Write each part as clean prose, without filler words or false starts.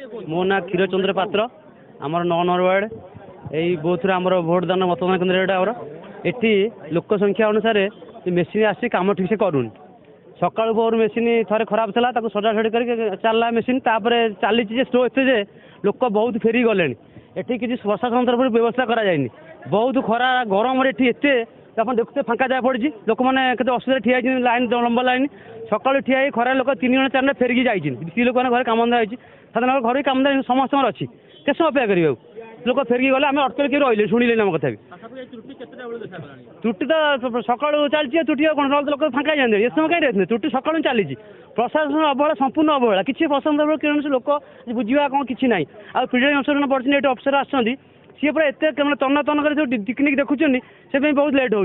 मो ना क्षीरचंद्र पात्र आमर 9 नंबर वार्ड यही बूथ आमर भोट दान मतदान केन्द्र एटी लोक संख्या अनुसार मेसीन आसी कम ठीक से करूनी सका भोर मेसीन थे खराब था सजासड़ी कर चलला मेसीन चली स्लो एत लोक बहुत फेरी गले एटी किसी प्रशासन तरफ व्यवस्था कराई बहुत खरा गरम एत आप देखते फांका जगह पड़ी लोक मैंने असुविधा ठिया लाइन लंबा लाइन सका ठिया खरा लोक 3 जन 4 फेरिकी जाइए स्त्री लोक घर काम धंदा साधारण घर काम धंदा समस्त अच्छी के समय अपेक्षा करेंगे लोक फेरिकी गले आम अटक रही शुणिले आम कथा भी त्रुटि तो सका चलती त्रुटि कौन लोक फांका जाते ये समय कहीं त्रुटि सका चली प्रशासन अवहेला संपूर्ण अवहेला किसी प्रशासन कौन लोक बुझा कौन किसी ना आ पीड़ित अंशरण पड़े अफिसर आसती सी पूरा एत तन्न तन्न कर टेक्निक देखुं से बहुत लेट हो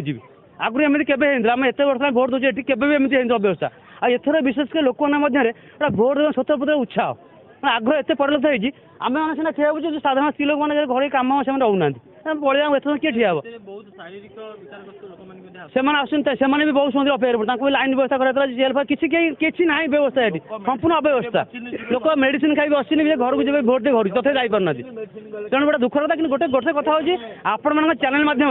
आगुरी एमती केवे आम एत वर्ष भोट दूसरे ये केमी अव्यवस्था आर विशेषकर लोक मध्य भोट स्वतः उत्साह आग्रह एत परिलक्षित होती आम मैंने सीना ठिया हो साधारण स्त्री लोक मैंने घर कम से रोना पड़े एत किए ठिया हे से भी बहुत समय अपेक्षा लाइन व्यवस्था कराया जेल किसी ना व्यवस्था ये संपूर्ण अव्यवस्था लोक मेडिसिन खाई आसने घर को जब भोट घर तथे जापार तेणु गोटे दुखर कथा कि गोटे गोटे कथा हूँ आपण चैनल माध्यम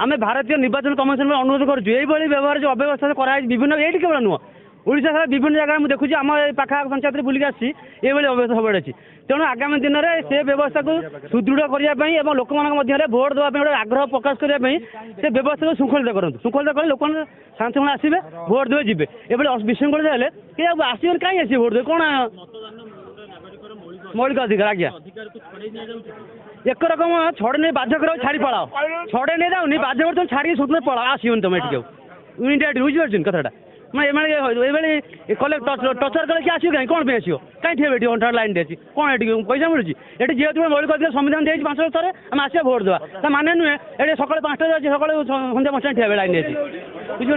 आम भारतीय निर्वाचन कमिशन अनुरोध करूँ व्यवहार जो अव्यवस्था कराई विभिन्न ये केवल नुह ओडिशा सारा विभिन्न जगह मुझे देखुची आम पाखा पंचायत बुलिक आसी ये अव्यवस्था सब अच्छी तेणु आगामी दिन में से व्यवस्था को सुदृढ़ करने लोक मध्य भोट देवाई गोटे आग्रह प्रकाश करने से व्यवस्था को श्रृंखलित करूँ श्रृंखलित कले लोक शांति मन आसवे भोट देवे जी ये विशृंखलित हेले कि आसवे कहीं आसवे भोट देवे कौन मौलिक अधिकार आज्ञा एक रकम छड़े नहीं बाध्य कर छाड़ी पड़ाओ छड़े नहीं जाऊनी बाध्य कर तुम छाड़ी स्वतंत्र पड़ाओ आसोन तुम ये यूनिट बुझीपार कथाटा मैं कले टचर कले कि आसो कहीं कौन आसो कहीं ठे अंठाड़ लाइन दे कौन ये पैसा मिलूँ ये जेहतु मौलिक अधिकार संविधान देखिए 5 वर्ष थे आम आसा भोट देवा माने नुहे ये सका 5टा जाए सका सन्ध्या 5टा ठिया लाइन दे बुझे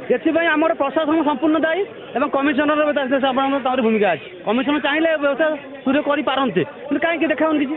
कथा ये आमर प्रशासन संपूर्ण दायी और कमिशनर भूमिका अच्छी कमिशनर चाहिए व्यवस्था सूर्य कर पारते कहीं देखा किसी